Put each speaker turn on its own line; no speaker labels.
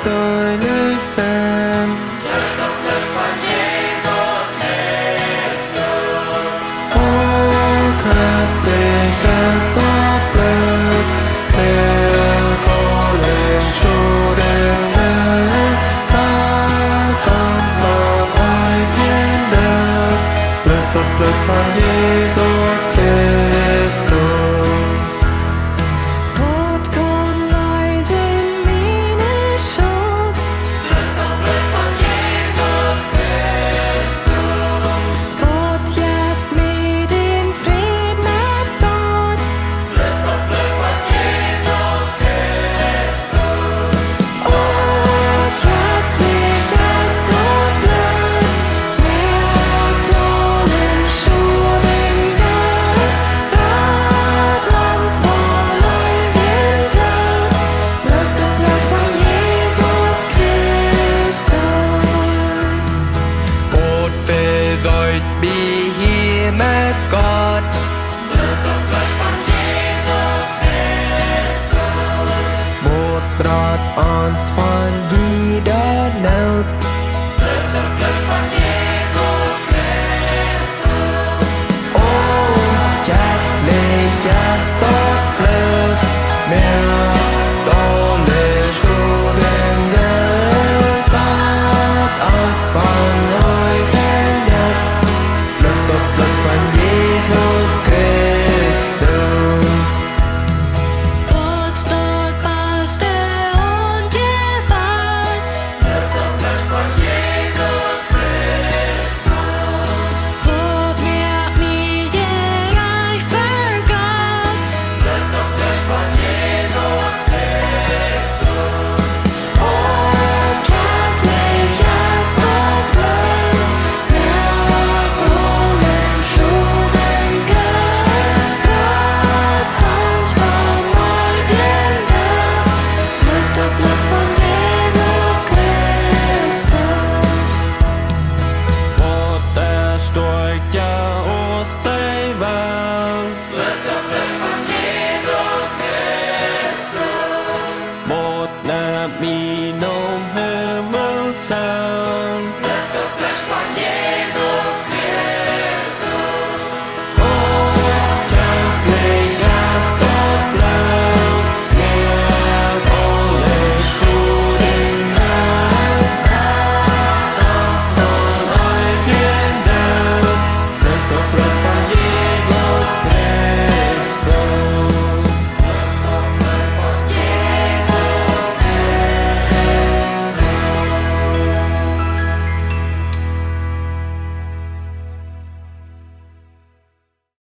säulig sind.
Durch das Blut von Jesus Christus.
Oh, köstlich ist das Blut, wir calling Schulden wird, halt uns von euch hindurch. Löst das Blut von Jesus Christus.
Vårt kon leisen mine skjold.
Löst das Blut von Jesus Christus.
Vårt gift med din fred med Gott.
Löst das Blut von Jesus Christus.
Och köstlich ist dort Blut, med tålen skjorden gott. Vad hans var möjligen död. Löst det Blut von Jesus Christus.
Vårt versøjt vi hier med Gott.
Löst das Blut von Jesus Christus.
Vårt brot ons von jeder Not.
Löst das Blut von Jesus Christus.
Oh, köstlich ist das